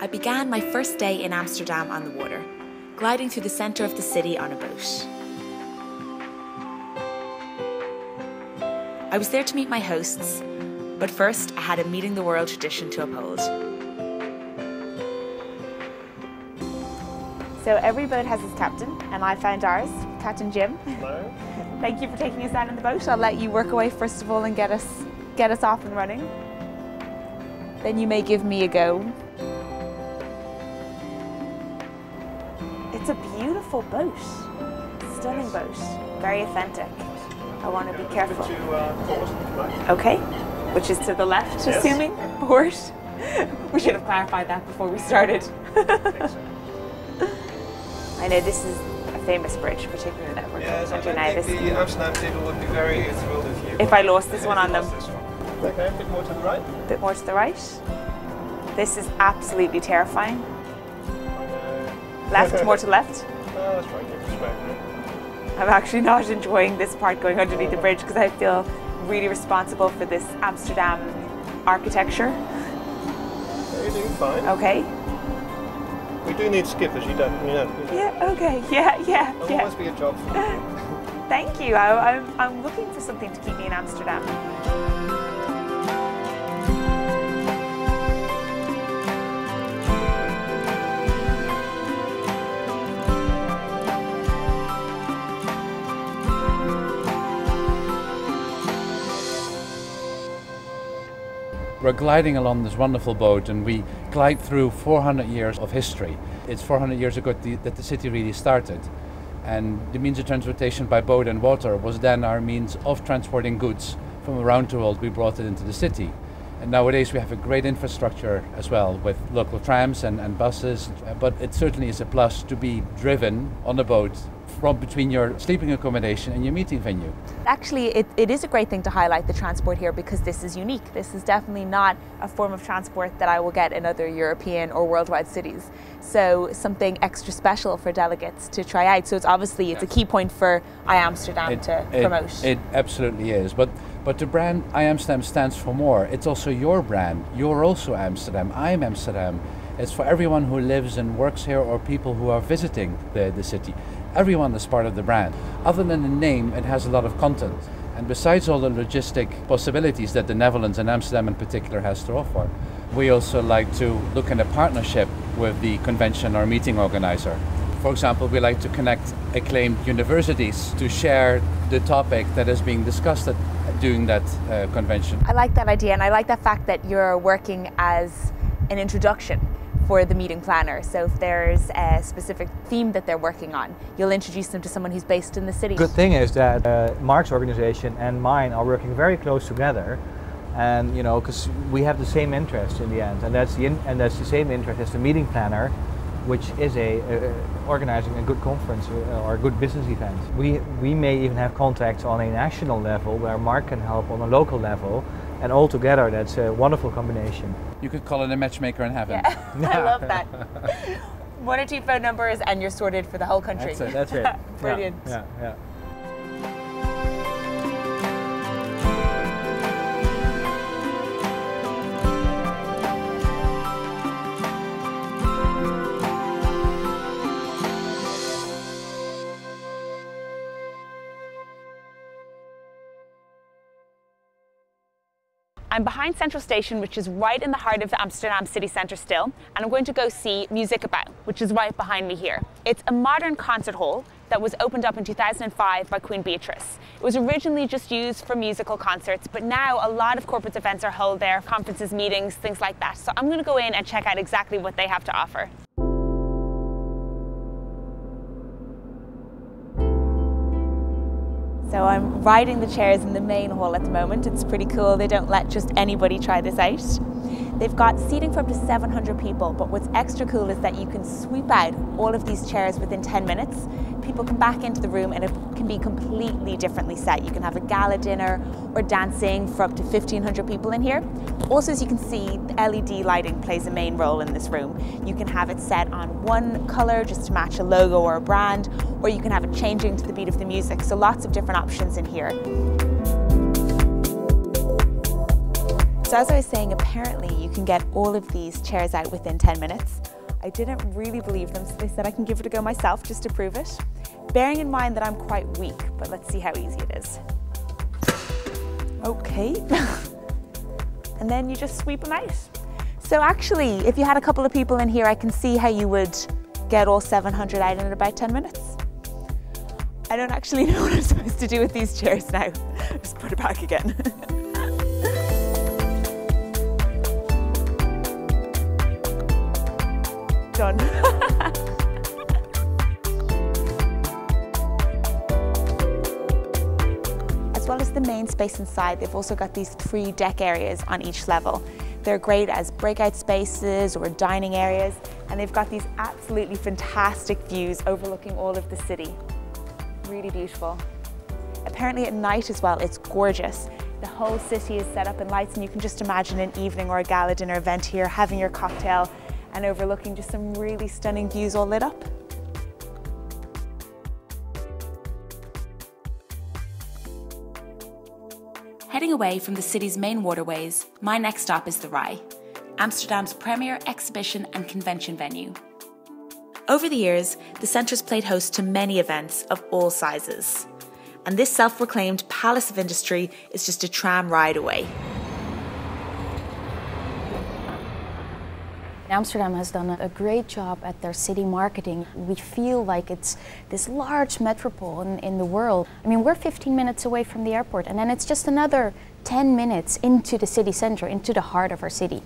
I began my first day in Amsterdam on the water, gliding through the centre of the city on a boat. I was there to meet my hosts, but first I had a meeting the world tradition to uphold. So every boat has its captain, and I found ours, Captain Jim. Hello. Thank you for taking us out in the boat. I'll let you work away first of all and get us off and running. Then you may give me a go. It's a beautiful boat, stunning boat, very authentic. I want to be careful. Okay, which is to the left, yes. Assuming, port. We should have clarified that before we started. I know this is a famous bridge, particularly that we're yes, I think the Amsterdam people would be very thrilled if I lost this one on them. Okay, a bit more to the right. A bit more to the right. This is absolutely terrifying. Left, more to left. Oh, that's right, keep straight. I'm actually not enjoying this part going underneath the bridge because I feel really responsible for this Amsterdam architecture. You're doing fine. Okay. We do need skippers, you know. Yeah, okay, yeah. There'll always be a job for you. Thank you. I'm looking for something to keep me in Amsterdam. We're gliding along this wonderful boat and we glide through 400 years of history. It's 400 years ago that the city really started. And the means of transportation by boat and water was then our means of transporting goods from around the world. We brought it into the city. And nowadays we have a great infrastructure as well with local trams and buses. But it certainly is a plus to be driven on a boat from between your sleeping accommodation and your meeting venue. Actually, it is a great thing to highlight the transport here because this is unique. This is definitely not a form of transport that I will get in other European or worldwide cities. So something extra special for delegates to try out. So it's obviously a key point for iAmsterdam to promote. It absolutely is. But the brand iAmsterdam stands for more. It's also your brand. You're also Amsterdam. I'm Amsterdam. It's for everyone who lives and works here or people who are visiting the city. Everyone is part of the brand. Other than the name, it has a lot of content. And besides all the logistic possibilities that the Netherlands and Amsterdam in particular has to offer, we also like to look in a partnership with the convention or meeting organizer. For example, we like to connect acclaimed universities to share the topic that is being discussed during that convention. I like that idea, and I like the fact that you're working as an introduction for the meeting planner. So if there's a specific theme that they're working on, you'll introduce them to someone who's based in the city. Good thing is that Mark's organization and mine are working very close together, and because we have the same interest in the end, and that's the same interest as the meeting planner, which is organizing a good conference or a good business event. We may even have contacts on a national level where Mark can help on a local level. And all together, that's a wonderful combination. You could call it a matchmaker in heaven. Yeah, I love that. 1 or 2 phone numbers and you're sorted for the whole country. That's it. Brilliant. Yeah. I'm behind Central Station, which is right in the heart of the Amsterdam city centre still, and I'm going to go see Muziekgebouw, which is right behind me here. It's a modern concert hall that was opened up in 2005 by Queen Beatrice. It was originally just used for musical concerts, but now a lot of corporate events are held there, conferences, meetings, things like that. So I'm going to go in and check out exactly what they have to offer. So I'm riding the chairs in the main hall at the moment. It's pretty cool. They don't let just anybody try this out. They've got seating for up to 700 people, but what's extra cool is that you can sweep out all of these chairs within 10 minutes. People come back into the room and it can be completely differently set. You can have a gala dinner or dancing for up to 1,500 people in here. Also, as you can see, the LED lighting plays a main role in this room. You can have it set on one color just to match a logo or a brand, or you can have it changing to the beat of the music. So lots of different options in here. So as I was saying, apparently you can get all of these chairs out within 10 minutes. I didn't really believe them, so they said I can give it a go myself just to prove it. Bearing in mind that I'm quite weak, but let's see how easy it is. Okay. And then you just sweep them out. So actually, if you had a couple of people in here, I can see how you would get all 700 out in about 10 minutes. I don't actually know what I'm supposed to do with these chairs now. Just put it back again. Done. As well as the main space inside, they've also got these 3 deck areas on each level. They're great as breakout spaces or dining areas, and they've got these absolutely fantastic views overlooking all of the city. Really beautiful. Apparently at night as well, it's gorgeous. The whole city is set up in lights, and you can just imagine an evening or a gala dinner event here, having your cocktail and overlooking just some really stunning views all lit up. Heading away from the city's main waterways, my next stop is the Rai, Amsterdam's premier exhibition and convention venue. Over the years, the centre's played host to many events of all sizes, and this self-proclaimed palace of industry is just a tram ride away. Amsterdam has done a great job at their city marketing. We feel like it's this large metropole in the world. I mean, we're 15 minutes away from the airport, and then it's just another 10 minutes into the city center, into the heart of our city.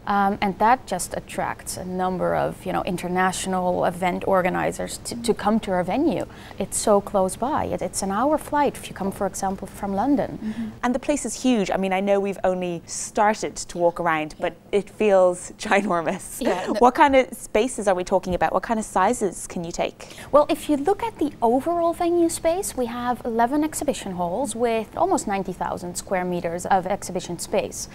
And that just attracts a number of international event organizers to come to our venue. It's so close by. It's an hour flight if you come, for example, from London. Mm-hmm. And the place is huge. I mean, I know we've only started to walk around, but it feels ginormous. Yeah. What kind of spaces are we talking about? What kind of sizes can you take? Well, if you look at the overall venue space, we have 11 exhibition halls with almost 90,000 square meters of exhibition space.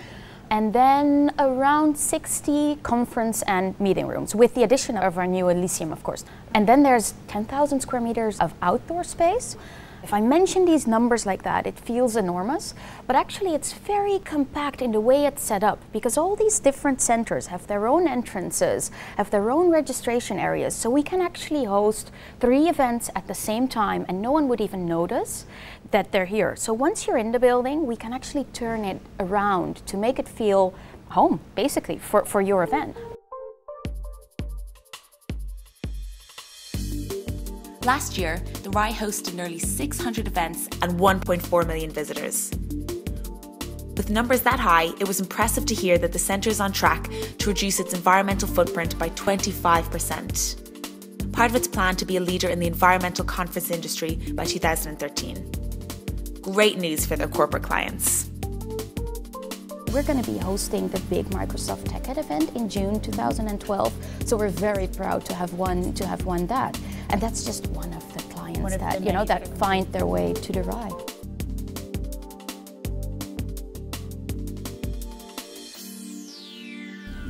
And then around 60 conference and meeting rooms, with the addition of our new Elysium, of course. And then there's 10,000 square meters of outdoor space. If I mention these numbers like that, it feels enormous, but actually it's very compact in the way it's set up, because all these different centers have their own entrances, have their own registration areas, so we can actually host 3 events at the same time and no one would even notice that they're here. So once you're in the building, we can actually turn it around to make it feel home, basically, for your event. Last year, the Rai hosted nearly 600 events and 1.4 million visitors. With numbers that high, it was impressive to hear that the centre is on track to reduce its environmental footprint by 25%. Part of its plan to be a leader in the environmental conference industry by 2013. Great news for their corporate clients. We're going to be hosting the big Microsoft TechEd event in June 2012, so we're very proud to have won that. And that's just one of the clients that find their way to the Rai.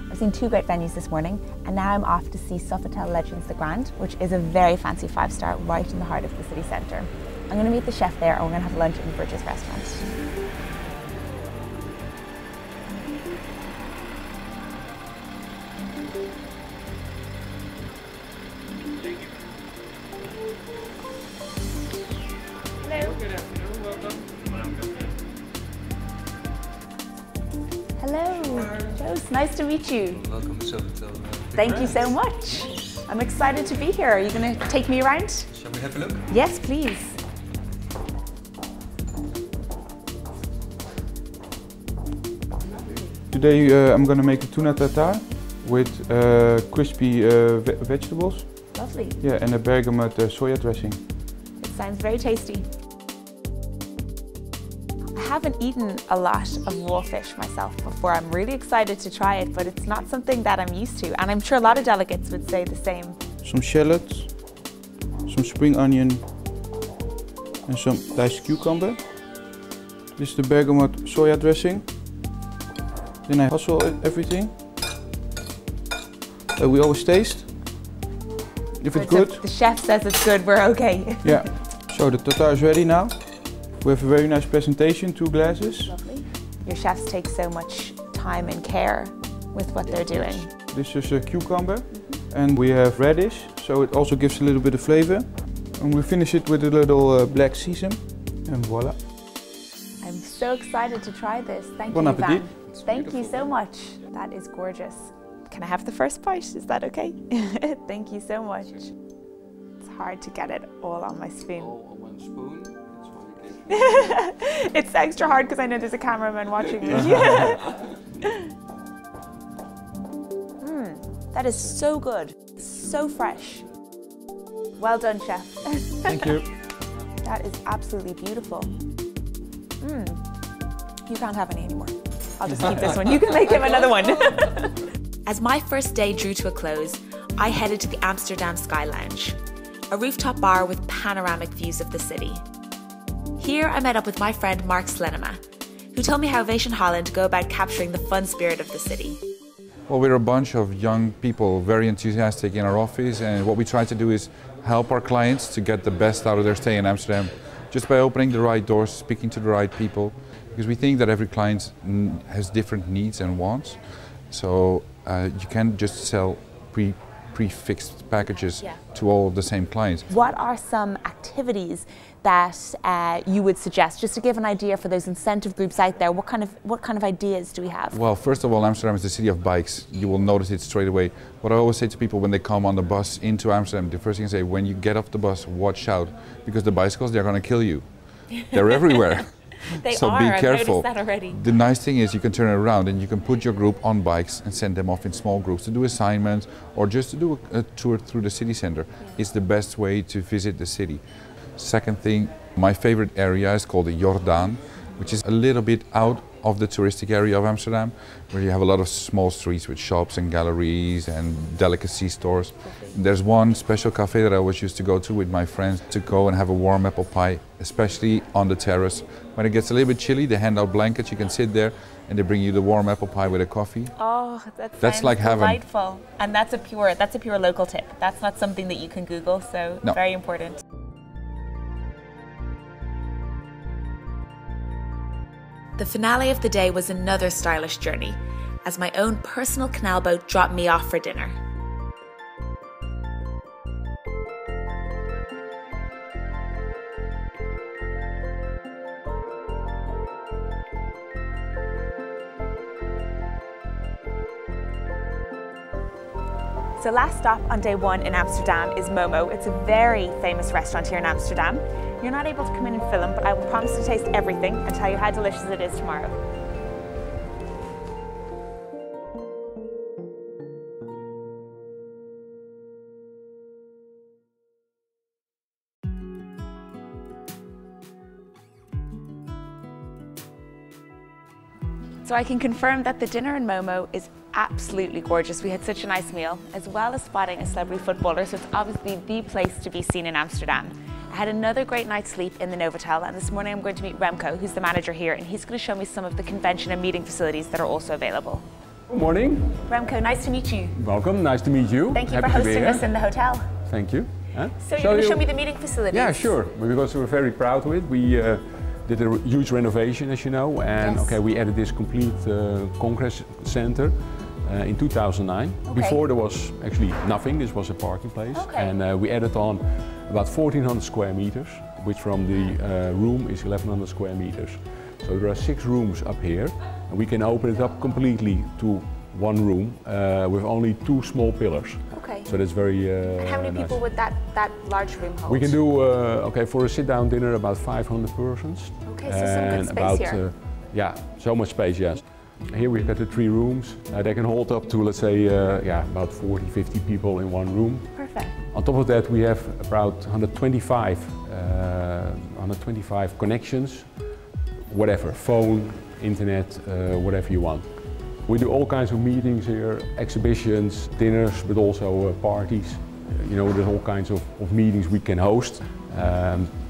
I've seen 2 great venues this morning, and now I'm off to see Novotel Legends the Grand, which is a very fancy 5-star right in the heart of the city centre. I'm going to meet the chef there, and we're going to have lunch in Bridges restaurant. Hello, Jose, nice to meet you. Welcome to Novotel. Thank you so much. I'm excited to be here. Are you going to take me around? Shall we have a look? Yes, please. Today I'm going to make a tuna tartare with crispy vegetables. Lovely. Yeah, and a bergamot soya dressing. It sounds very tasty. I haven't eaten a lot of raw fish myself before. I'm really excited to try it, but it's not something that I'm used to, and I'm sure a lot of delegates would say the same. Some shallots, some spring onion, and some diced cucumber. This is the bergamot soya dressing. Then I hustle everything. We always taste. If it's good. The chef says it's good, we're okay. Yeah. So the tartare is ready now. We have a very nice presentation, 2 glasses. Lovely. Your chefs take so much time and care with what they're doing. This is a cucumber, and we have radish, so it also gives a little bit of flavor. And we finish it with a little black sesame, and voila. I'm so excited to try this. Thank Bon you, appetit. Van. Thank you so much. That is gorgeous. Can I have the first bite? Is that okay? Thank you so much. It's hard to get it all on my spoon. All on one spoon. It's extra hard because I know there's a cameraman watching me. That is so good, so fresh. Well done, chef. Thank you. That is absolutely beautiful. You can't have any anymore. I'll just keep this one. You can make him another one. As my first day drew to a close, I headed to the Amsterdam Sky Lounge, a rooftop bar with panoramic views of the city. Here I met up with my friend Mark Slenema, who told me how Aoife Holland go about capturing the fun spirit of the city. Well, we're a bunch of young people, very enthusiastic in our office, and what we try to do is help our clients to get the best out of their stay in Amsterdam, just by opening the right doors, speaking to the right people, because we think that every client has different needs and wants. So you can't just sell prefixed packages to all of the same clients. What are some activities that you would suggest, just to give an idea for those incentive groups out there? What kind of ideas do we have? Well, first of all, Amsterdam is the city of bikes. You will notice it straight away. What I always say to people when they come on the bus into Amsterdam, the first thing I say, when you get off the bus, watch out, because the bicycles, they're going to kill you. They're everywhere. They so are. be careful. I've noticed that already. The nice thing is you can turn it around and you can put your group on bikes and send them off in small groups to do assignments or just to do a tour through the city center. It's the best way to visit the city. Second thing, my favorite area is called the Jordaan, which is a little bit out of the touristic area of Amsterdam, where you have a lot of small streets with shops and galleries and delicacy stores. There's one special cafe that I always used to go to with my friends to go and have a warm apple pie, especially on the terrace. When it gets a little bit chilly, they hand out blankets, you can sit there and they bring you the warm apple pie with a coffee. Oh, that's like heaven. Delightful. And that's a pure local tip. That's not something that you can Google, so no. Very important. The finale of the day was another stylish journey, as my own personal canal boat dropped me off for dinner. So last stop on day one in Amsterdam is Momo. It's a very famous restaurant here in Amsterdam. You're not able to come in and film, but I will promise to taste everything and tell you how delicious it is tomorrow. So I can confirm that the dinner in Momo is absolutely gorgeous. We had such a nice meal, as well as spotting a celebrity footballer, so it's obviously the place to be seen in Amsterdam. I had another great night's sleep in the Novotel, and this morning I'm going to meet Remco, who's the manager here, and he's going to show me some of the convention and meeting facilities that are also available. Good morning. Remco, nice to meet you. Welcome, nice to meet you. Thank you for hosting us in the hotel. Thank you. So you're going to show me the meeting facilities? Yeah, sure, because we're very proud of it. We did a huge renovation, as you know, and yes. we added this complete congress center in 2009. Okay. Before there was actually nothing, this was a parking place, and we added on about 1,400 square meters, which from the room is 1,100 square meters. So there are 6 rooms up here, and we can open it up completely to one room with only 2 small pillars. Okay. So that's very and how many nice. people would that large room hold? We can do, for a sit-down dinner, about 500 persons. Okay, so some good space here. Yeah, so much space, yes. Here we've got the 3 rooms. They can hold up to, let's say, about 40, 50 people in one room. Perfect. On top of that, we have about 125 connections, whatever, phone, internet, whatever you want. We do all kinds of meetings here, exhibitions, dinners, but also parties. You know, there's all kinds of meetings we can host.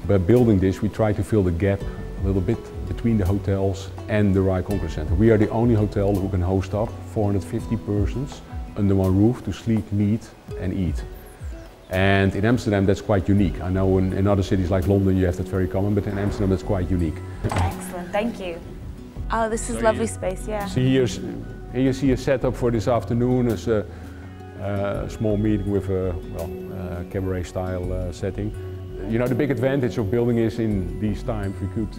By building this, we try to fill the gap a little bit between the hotels and the Rai Congress Center. We are the only hotel who can host up 450 persons under one roof to sleep, meet and eat. And in Amsterdam that's quite unique. I know in other cities like London you have that very common, but in Amsterdam that's quite unique. Excellent, thank you. Oh, this is lovely space, yeah. See here you see a setup for this afternoon as a small meeting with a cabaret style setting. You know, the big advantage of building is in these times we could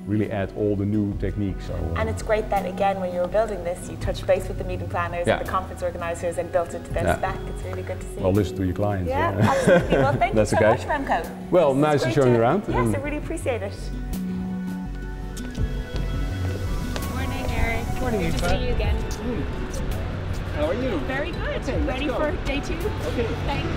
really add all the new techniques. And it's great that, again, when you were building this, you touched base with the meeting planners and the conference organisers and built it to their spec. It's really good to see. Well, listen to your clients. Yeah, absolutely. Well, thank you so much, Remco. Well, nice to show you around. Yes, I really appreciate it. Morning, Eric. Morning, Aoife. Good to see you again. How are you? Very good. Okay, ready for day 2? Okay. Thanks.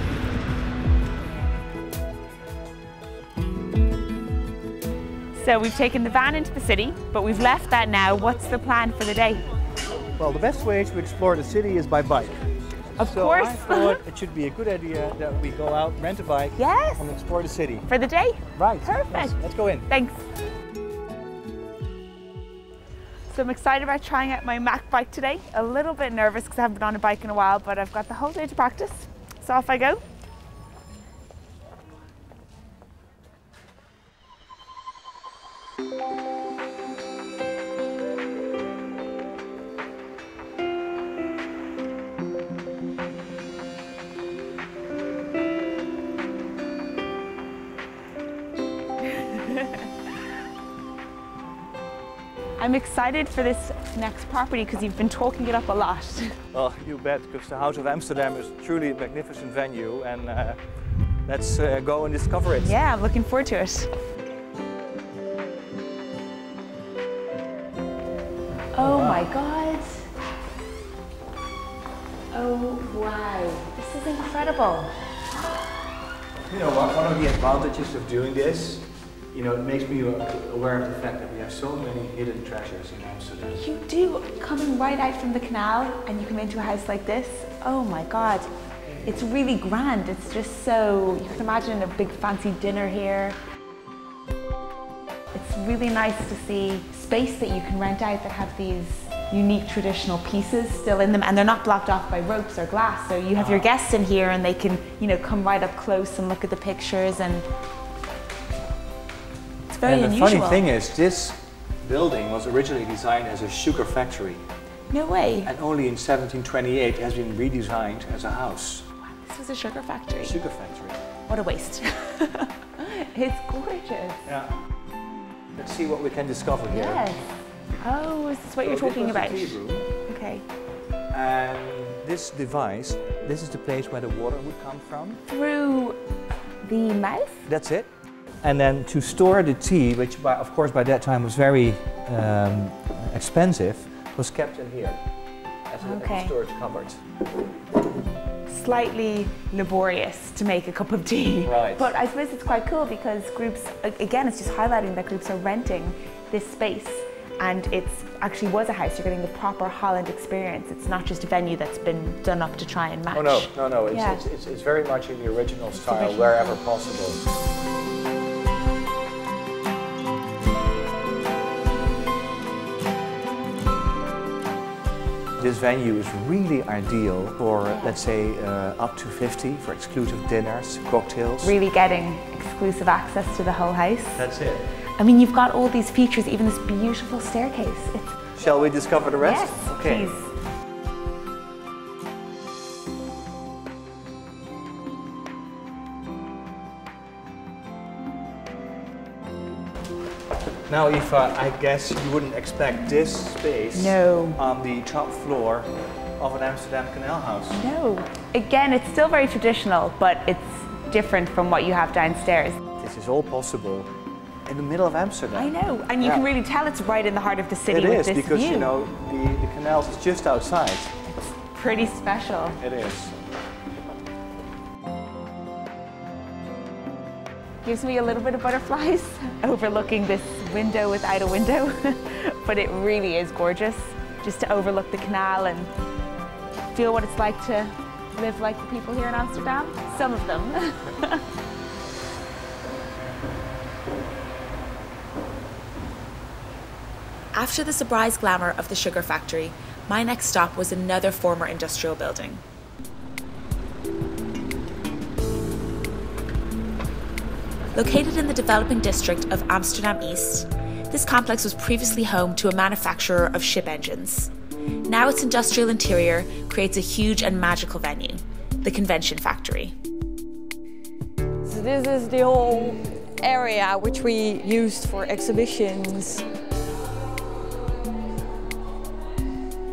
So we've taken the van into the city, but we've left that now. What's the plan for the day? Well, the best way to explore the city is by bike. Of course. I thought it should be a good idea that we go out, rent a bike, Yes. and explore the city. For the day? Right. Perfect. Yes, let's go in. Thanks. So I'm excited about trying out my Mac bike today. A little bit nervous because I haven't been on a bike in a while, but I've got the whole day to practice. So off I go. I'm excited for this next property because you've been talking it up a lot. Well, you bet, because the House of Amsterdam is truly a magnificent venue, and let's go and discover it. Yeah, I'm looking forward to it. Oh my God. Oh wow, this is incredible. You know what, one of the advantages of doing this, you know, it makes me aware of the fact that we have so many hidden treasures in Amsterdam. You do, coming right out from the canal and you come into a house like this, oh my God. It's really grand, it's just so, you can imagine a big fancy dinner here. It's really nice to see space that you can rent out that have these unique traditional pieces still in them, and they're not blocked off by ropes or glass, so you have your guests in here and they can, you know, come right up close and look at the pictures, and it's very unusual. And the funny thing is, this building was originally designed as a sugar factory. No way. And only in 1728 it has been redesigned as a house. Wow, this was a sugar factory. Sugar factory. What a waste. It's gorgeous. Yeah. Let's see what we can discover here. Yes. Oh, is this what you're talking about? This was the tea room. Okay. And this device, this is the place where the water would come from. Through the mouth? That's it. And then to store the tea, which of course by that time was very expensive, was kept in here as a storage cupboard. Slightly laborious to make a cup of tea. Right. But I suppose it's quite cool because groups, again, it's just highlighting that groups are renting this space, and it's actually was a house. You're getting the proper Holland experience. It's not just a venue that's been done up to try and match. Oh no. It's very much in the original style wherever possible. This venue is really ideal for, let's say, up to 50 for exclusive dinners, cocktails. Really getting exclusive access to the whole house. That's it. I mean, you've got all these features, even this beautiful staircase. Shall we discover the rest? Yes, okay. Please. Now, Aoife, I guess you wouldn't expect this space on the top floor of an Amsterdam Canal House. No. Again, it's still very traditional, but it's different from what you have downstairs. This is all possible in the middle of Amsterdam. I know, and you can really tell it's right in the heart of the city with this view. It is, because, you know, the canals is just outside. It's pretty special. It is. Gives me a little bit of butterflies overlooking this window without a window, but it really is gorgeous just to overlook the canal and feel what it's like to live like the people here in Amsterdam. Some of them. After the surprise glamour of the sugar factory, my next stop was another former industrial building. Located in the developing district of Amsterdam East, This complex was previously home to a manufacturer of ship engines. Now its industrial interior creates a huge and magical venue, the Convention Factory. So this is the whole area which we used for exhibitions.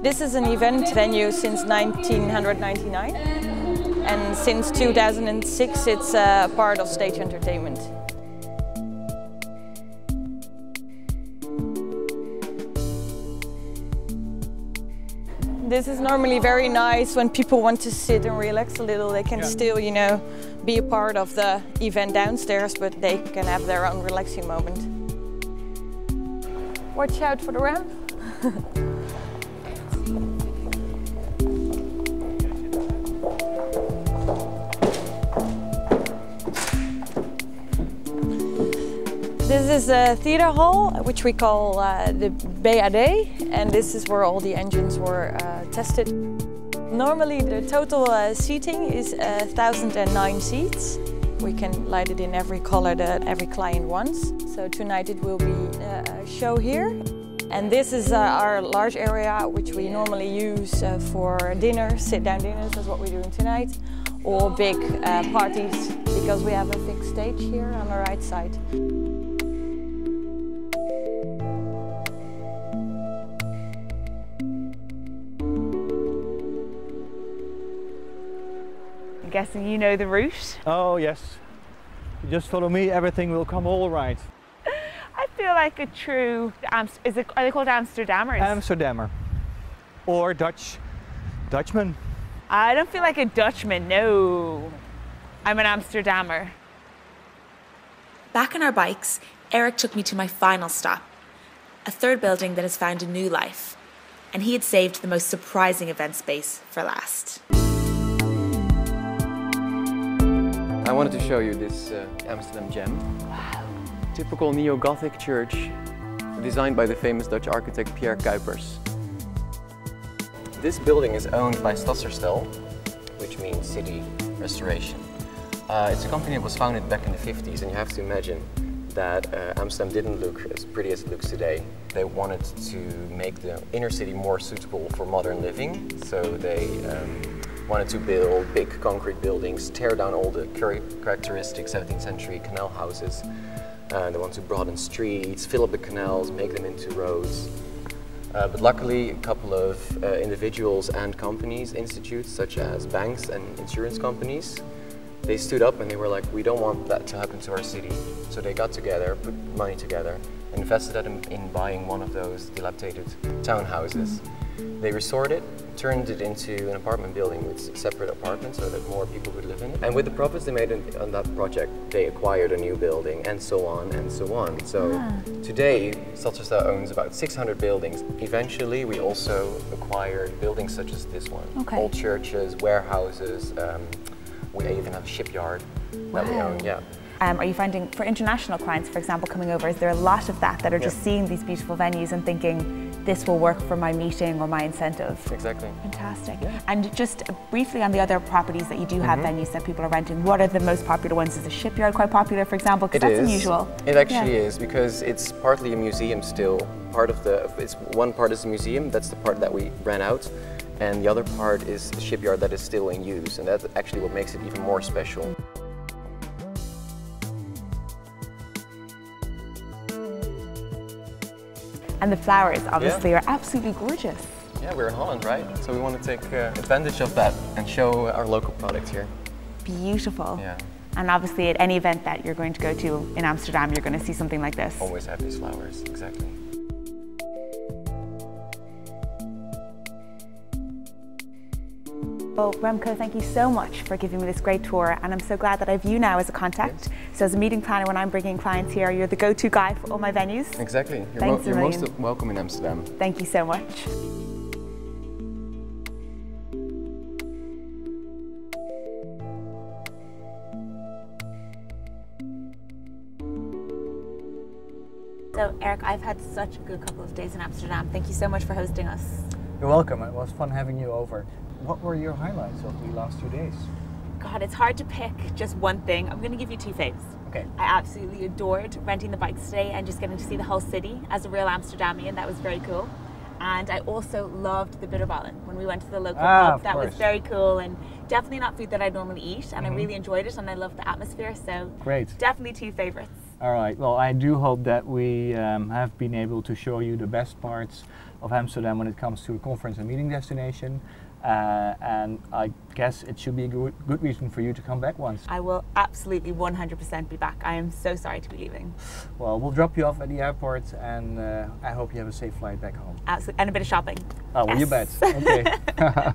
This is an event venue since 1999, and since 2006 it's a part of Stage Entertainment. This is normally very nice when people want to sit and relax a little. They can still, you know, be a part of the event downstairs, but they can have their own relaxing moment. Watch out for the ramp. This is a theater hall, which we call the BAD, and this is where all the engines were tested. Normally the total seating is 1,009 seats. We can light it in every color that every client wants. So tonight it will be a show here. And this is our large area, which we normally use for dinners, sit-down dinners, that's what we're doing tonight, or big parties, because we have a big stage here on the right side. I'm guessing you know the route. Oh yes. You just follow me, everything will come all right. I feel like a true, are they called Amsterdammers? Amsterdammer. Or Dutchman. I don't feel like a Dutchman, no. I'm an Amsterdammer. Back on our bikes, Eric took me to my final stop, a third building that has found a new life, and he had saved the most surprising event space for last. I wanted to show you this Amsterdam gem. Wow. Typical neo-Gothic church designed by the famous Dutch architect Pierre Cuypers. This building is owned by Stadsherstel, which means city restoration. It's a company that was founded back in the 50s, and you have to imagine that Amsterdam didn't look as pretty as it looks today. They wanted to make the inner city more suitable for modern living, so they wanted to build big concrete buildings, tear down all the characteristic 17th century canal houses. They want to broaden streets, fill up the canals, make them into roads. But luckily, a couple of individuals and companies, institutes such as banks and insurance companies, they stood up and they were like, we don't want that to happen to our city. So they got together, put money together, and invested in buying one of those dilapidated townhouses. They restored it, turned it into an apartment building with separate apartments so that more people would live in it. And with the profits they made on that project, they acquired a new building and so on and so on. So today, Stadsherstel owns about 600 buildings. Eventually, we also acquired buildings such as this one. Old churches, warehouses, we even have a shipyard that we own, yeah. Are you finding, for international clients, for example, coming over, is there a lot of that are just seeing these beautiful venues and thinking, this will work for my meeting or my incentive? Exactly. Fantastic. Yeah. And just briefly on the other properties that you do have venues that people are renting, what are the most popular ones? Is the shipyard quite popular, for example? Because that's unusual. It actually is, because it's partly a museum still. One part is a museum, that's the part that we ran out, and the other part is a shipyard that is still in use, and that's actually what makes it even more special. And the flowers, obviously, are absolutely gorgeous. Yeah, we're in Holland, right? So we want to take advantage of that and show our local product here. Beautiful. Yeah. And obviously, at any event that you're going to go to in Amsterdam, you're going to see something like this. Always have these flowers, exactly. Well, Remco, thank you so much for giving me this great tour, and I'm so glad that I have you now as a contact. So as a meeting planner, when I'm bringing clients here, you're the go-to guy for all my venues. Exactly. You're most welcome in Amsterdam. Thank you so much. So Eric, I've had such a good couple of days in Amsterdam. Thank you so much for hosting us. You're welcome. It was fun having you over. What were your highlights of the last 2 days? God, it's hard to pick just one thing. I'm going to give you two faves. Okay. I absolutely adored renting the bikes today and just getting to see the whole city as a real Amsterdamian. That was very cool. And I also loved the bitterballen when we went to the local pub. That was very cool and definitely not food that I normally eat. And I really enjoyed it and I loved the atmosphere. So great. Definitely 2 favorites. All right. Well, I do hope that we have been able to show you the best parts of Amsterdam when it comes to a conference and meeting destination. And I guess it should be a good reason for you to come back once. I will absolutely 100% be back. I am so sorry to be leaving. Well, we'll drop you off at the airport and I hope you have a safe flight back home. Absolutely. And a bit of shopping. Oh, well, you bet. Okay.